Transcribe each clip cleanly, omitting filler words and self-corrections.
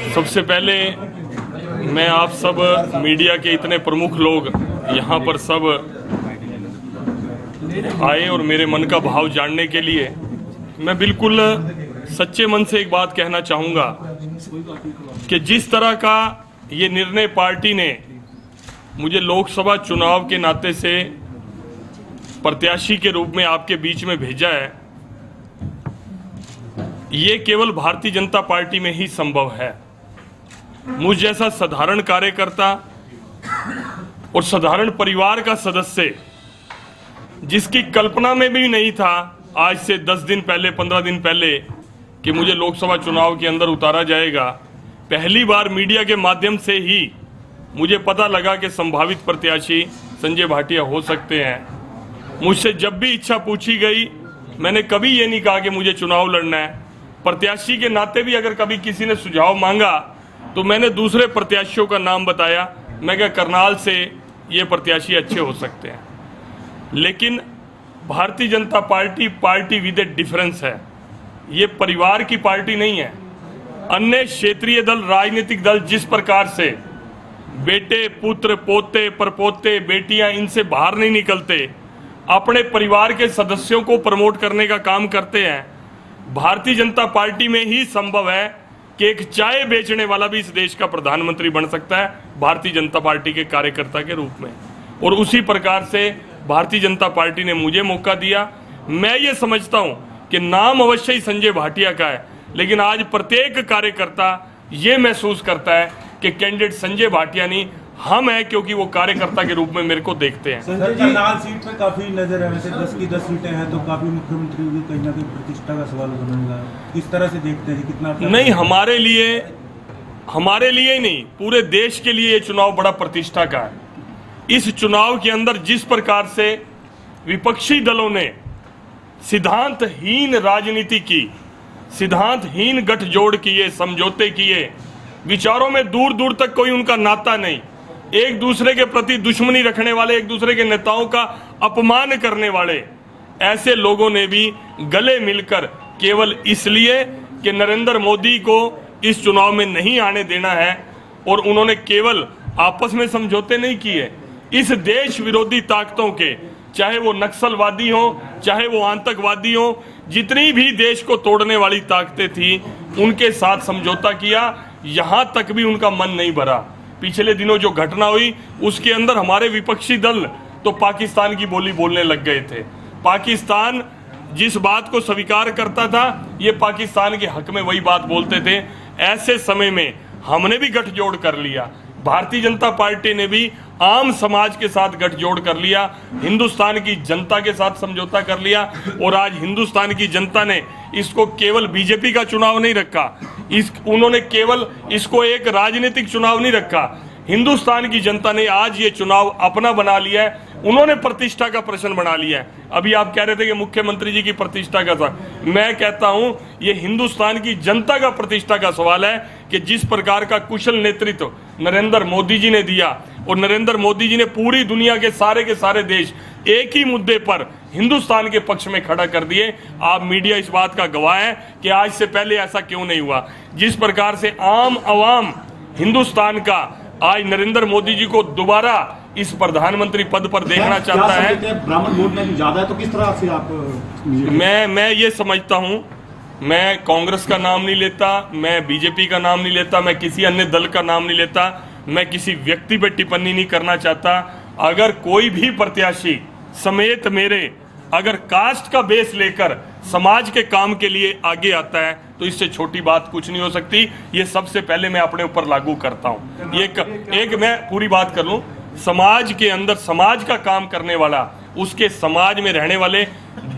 सबसे पहले मैं आप सब मीडिया के इतने प्रमुख लोग यहाँ पर सब आए और मेरे मन का भाव जानने के लिए मैं बिल्कुल सच्चे मन से एक बात कहना चाहूँगा कि जिस तरह का ये निर्णय पार्टी ने मुझे लोकसभा चुनाव के नाते से प्रत्याशी के रूप में आपके बीच में भेजा है, ये केवल भारतीय जनता पार्टी में ही संभव है। मुझ जैसा साधारण कार्यकर्ता और साधारण परिवार का सदस्य, जिसकी कल्पना में भी नहीं था आज से 10 दिन पहले 15 दिन पहले कि मुझे लोकसभा चुनाव के अंदर उतारा जाएगा, पहली बार मीडिया के माध्यम से ही मुझे पता लगा कि संभावित प्रत्याशी संजय भाटिया हो सकते हैं। मुझसे जब भी इच्छा पूछी गई, मैंने कभी ये नहीं कहा कि मुझे चुनाव लड़ना है। प्रत्याशी के नाते भी अगर कभी किसी ने सुझाव मांगा तो मैंने दूसरे प्रत्याशियों का नाम बताया। मैं क्या करनाल से ये प्रत्याशी अच्छे हो सकते हैं, लेकिन Bharatiya Janata party with A difference है। ये परिवार की पार्टी नहीं है। अन्य क्षेत्रीय दल, राजनीतिक दल जिस प्रकार से बेटे, पुत्र, पोते, परपोते, बेटियां इनसे बाहर नहीं निकलते, अपने परिवार के सदस्यों को प्रमोट करने का काम करते हैं, भारतीय जनता पार्टी में ही संभव है कि एक चाय बेचने वाला भी इस देश का प्रधानमंत्री बन सकता है भारतीय जनता पार्टी के कार्यकर्ता के रूप में। और उसी प्रकार से भारतीय जनता पार्टी ने मुझे मौका दिया। मैं ये समझता हूं कि नाम अवश्य ही संजय भाटिया का है, लेकिन आज प्रत्येक कार्यकर्ता ये महसूस करता है कि कैंडिडेट संजय भाटिया नहीं, हम हैं, क्योंकि वो कार्यकर्ता के रूप में मेरे को देखते हैं। करनाल सीट पे काफी नजर है, वैसे 10 की 10 सीटें हैं तो काफी मुख्यमंत्री की कहीं ना कहीं प्रतिष्ठा का सवाल बनेगा। किस तरह से देखते हैं, कितना नहीं, हमारे लिए ही नहीं, पूरे देश के लिए ये चुनाव बड़ा प्रतिष्ठा का है। इस चुनाव के अंदर जिस प्रकार से विपक्षी दलों ने सिद्धांतहीन राजनीति की, सिद्धांतहीन गठजोड़ किए, समझौते किए, विचारों में दूर दूर तक कोई उनका नाता नहीं, एक दूसरे के प्रति दुश्मनी रखने वाले, एक दूसरे के नेताओं का अपमान करने वाले, ऐसे लोगों ने भी गले मिलकर केवल इसलिए कि नरेंद्र मोदी को इस चुनाव में नहीं आने देना है, और उन्होंने केवल आपस में समझौते नहीं किए, इस देश विरोधी ताकतों के, चाहे वो नक्सलवादी हो, चाहे वो आतंकवादी हो, जितनी भी देश को तोड़ने वाली ताकतें थी, उनके साथ समझौता किया। यहां तक भी उनका मन नहीं भरा। पिछले दिनों जो घटना हुई उसके अंदर हमारे विपक्षी दल तो पाकिस्तान की बोली बोलने लग गए थे। पाकिस्तान जिस बात को स्वीकार करता था, ये पाकिस्तान के हक में वही बात बोलते थे। ऐसे समय में हमने भी गठजोड़ कर लिया, भारतीय जनता पार्टी ने भी आम समाज के साथ गठजोड़ कर लिया, हिंदुस्तान की जनता के साथ समझौता कर लिया। और आज हिंदुस्तान की जनता ने इसको केवल बीजेपी का चुनाव नहीं रखा, उन्होंने केवल इसको एक राजनीतिक चुनाव नहीं रखा, हिंदुस्तान की जनता ने आज ये चुनाव अपना बना लिया है। उन्होंने प्रतिष्ठा का प्रश्न बना लिया है। अभी आप कह रहे थे कि मुख्यमंत्री जी की प्रतिष्ठा का सवाल, मैं कहता हूं ये हिंदुस्तान की जनता का प्रतिष्ठा का सवाल है कि जिस प्रकार का कुशल नेतृत्व नरेंद्र मोदी जी ने दिया, और नरेंद्र मोदी जी ने पूरी दुनिया के सारे देश एक ही मुद्दे पर हिंदुस्तान के पक्ष में खड़ा कर दिए। आप मीडिया इस बात का गवाह है कि आज से पहले ऐसा क्यों नहीं हुआ। जिस प्रकार से आम आवाम हिंदुस्तान का आज नरेंद्र मोदी जी को दोबारा इस प्रधानमंत्री पद पर देखना चाहता है। ब्राह्मण वोट में ज्यादा है, तो किस तरह से आप मैं ये समझता हूं, मैं कांग्रेस का नाम नहीं लेता, मैं बीजेपी का नाम नहीं लेता, मैं किसी अन्य दल का नाम नहीं लेता, मैं किसी व्यक्ति पर टिप्पणी नहीं करना चाहता। अगर कोई भी प्रत्याशी समेत मेरे अगर कास्ट का बेस लेकर समाज के काम के लिए आगे आता है तो इससे छोटी बात कुछ नहीं हो सकती। ये सबसे पहले मैं अपने ऊपर लागू करता हूं। एक मैं पूरी बात कर लूं, समाज के अंदर समाज का काम करने वाला, उसके समाज में रहने वाले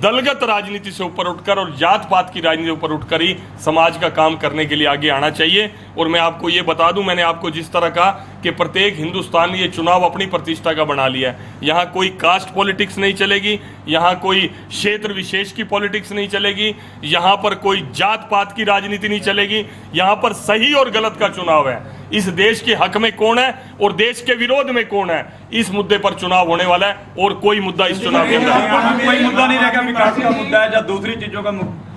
दलगत राजनीति से ऊपर उठकर और जात पात की राजनीति ऊपर उठकर ही समाज का काम करने के लिए आगे आना चाहिए। और मैं आपको ये बता दूं, मैंने आपको जिस तरह कहा कि प्रत्येक हिंदुस्तान ने ये चुनाव अपनी प्रतिष्ठा का बना लिया है। यहाँ कोई कास्ट पॉलिटिक्स नहीं चलेगी, यहाँ कोई क्षेत्र विशेष की पॉलिटिक्स नहीं चलेगी, यहाँ पर कोई जात पात की राजनीति नहीं चलेगी। यहाँ पर सही और गलत का चुनाव है। इस देश के हक में कौन है और देश के विरोध में कौन है, इस मुद्दे पर चुनाव होने वाला है। और कोई मुद्दा इस चुनाव के अंदर कोई मुद्दा नहीं रहेगा, विकास का मुद्दा है या दूसरी चीजों का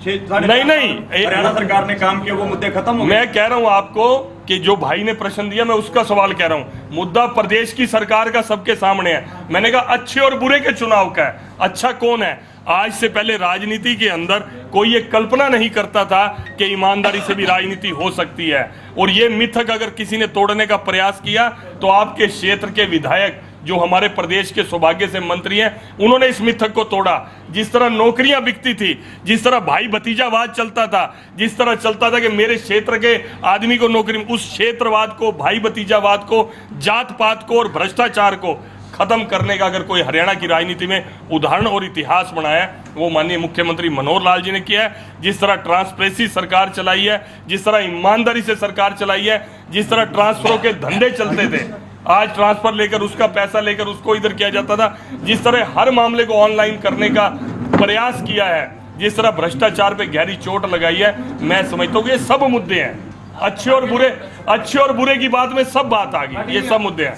नहीं, हरियाणा सरकार ने काम किया, वो मुद्दे खत्म हो गए। मैं कह रहा हूं आपको कि जो भाई ने प्रश्न दिया मैं उसका सवाल कह रहा हूं। मुद्दा प्रदेश की सरकार का सबके सामने है। मैंने कहा अच्छे और बुरे के चुनाव का है। अच्छा कौन है? आज से पहले राजनीति के अंदर कोई ये कल्पना नहीं करता था कि ईमानदारी से भी राजनीति हो सकती है, और ये मिथक अगर किसी ने तोड़ने का प्रयास किया तो आपके क्षेत्र के विधायक जो हमारे प्रदेश के सौभाग्य से मंत्री हैं, उन्होंने इस मिथक को तोड़ा। जिस तरह नौकरियां बिकती थी, जिस तरह भाई भतीजावाद चलता था, जिस तरह चलता था कि मेरे क्षेत्र के आदमी को नौकरी, उस क्षेत्रवाद को, भाई भतीजावाद को, जात पात को और भ्रष्टाचार को खत्म करने का अगर कोई हरियाणा की राजनीति में उदाहरण और इतिहास बनाया, वो माननीय मुख्यमंत्री मनोहर लाल जी ने किया है। जिस तरह ट्रांसपेरेंसी सरकार चलाई है, जिस तरह ईमानदारी से सरकार चलाई है, जिस तरह ट्रांसफरों के धंधे चलते थे, आज ट्रांसफर लेकर उसका पैसा लेकर उसको इधर किया जाता था, जिस तरह हर मामले को ऑनलाइन करने का प्रयास किया है, जिस तरह भ्रष्टाचार पे गहरी चोट लगाई है, मैं समझता हूँ ये सब मुद्दे हैं। अच्छे और बुरे की बात में सब बात आ गई, ये सब मुद्दे हैं।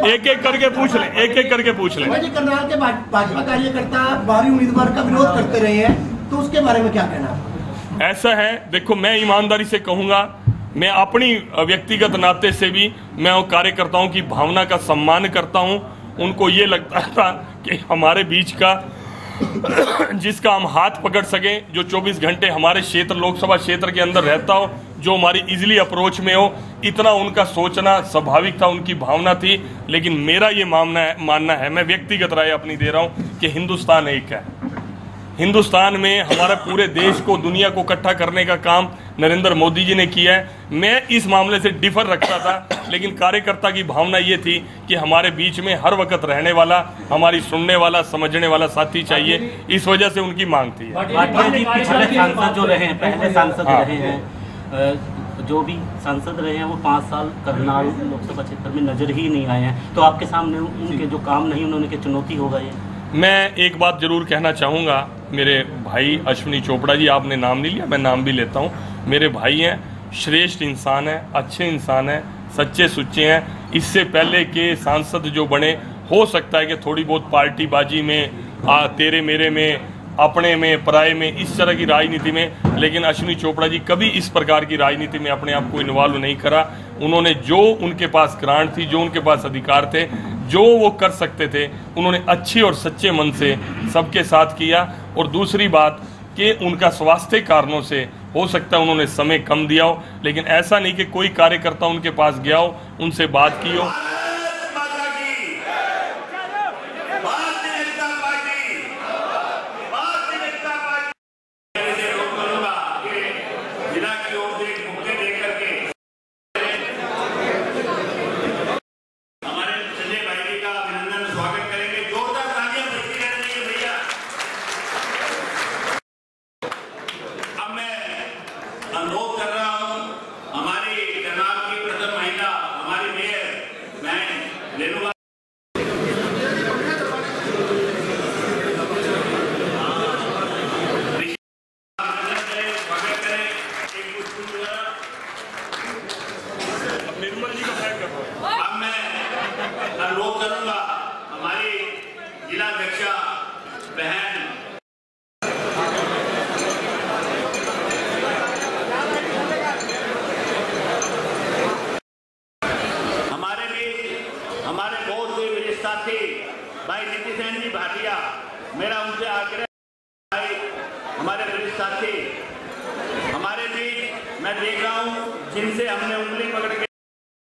एक एक करके पूछ लें, एक एक करके पूछ लें। करनाल के भाजपा कार्यकर्ता बाहरी उम्मीदवार का विरोध करते रहे हैं, तो उसके बारे में क्या कहना? ऐसा है, देखो मैं ईमानदारी से कहूंगा, मैं अपनी व्यक्तिगत नाते से भी मैं उन कार्यकर्ताओं की भावना का सम्मान करता हूं। उनको ये लगता था कि हमारे बीच का जिसका हम हाथ पकड़ सकें, जो 24 घंटे हमारे क्षेत्र, लोकसभा क्षेत्र के अंदर रहता हो, जो हमारी इजीली अप्रोच में हो, इतना उनका सोचना स्वाभाविक था, उनकी भावना थी। लेकिन मेरा ये मानना है, मैं व्यक्तिगत राय अपनी दे रहा हूं कि हिंदुस्तान एक है। हिंदुस्तान में हमारा पूरे देश को, दुनिया को इकट्ठा करने का काम नरेंद्र मोदी जी ने किया है। मैं इस मामले से डिफर रखता था, लेकिन कार्यकर्ता की भावना ये थी कि हमारे बीच में हर वक्त रहने वाला, हमारी सुनने वाला, समझने वाला साथी चाहिए। इस वजह से उनकी मांग थी। सांसद जो रहे हैं, पहले सांसद रहे हैं, जो भी सांसद रहे हैं, वो 5 साल करनाल लोकसभा क्षेत्र में नजर ही नहीं आए हैं, तो आपके सामने उनके जो काम नहीं, उन्होंने की चुनौती हो गई है। मैं एक बात जरूर कहना चाहूँगा, मेरे भाई अश्विनी चोपड़ा जी, आपने नाम नहीं लिया, मैं नाम भी लेता हूँ। मेरे भाई हैं, श्रेष्ठ इंसान हैं, अच्छे इंसान हैं, सच्चे सुच्चे हैं। इससे पहले के सांसद जो बने, हो सकता है कि थोड़ी बहुत पार्टीबाजी में, तेरे मेरे में, अपने में, पराये में, इस तरह की राजनीति में, लेकिन अश्विनी चोपड़ा जी कभी इस प्रकार की राजनीति में अपने आप को इन्वॉल्व नहीं करा। उन्होंने जो उनके पास ग्रांट थी, जो उनके पास अधिकार थे, जो वो कर सकते थे, उन्होंने अच्छे और सच्चे मन से सबके साथ किया। और दूसरी बात कि उनका स्वास्थ्य कारणों से हो सकता है उन्होंने समय कम दिया हो, लेकिन ऐसा नहीं कि कोई कार्यकर्ता उनके पास गया हो, उनसे बात की हो। अनुरोध कर रहा हूं, हमारी करनाल की प्रथम महिला, हमारी मेयर बहन रेणुका, स्वागत करें। निर्मल जी का अब मैं अनुरोध करूंगा हमारी जिला अध्यक्षा बहन साथी भाई नीति सेन जी भाटिया, मेरा उनसे आग्रह, भाई हमारे वरिष्ठ साथी हमारे बीच मैं देख रहा हूं, जिनसे हमने उंगली पकड़ के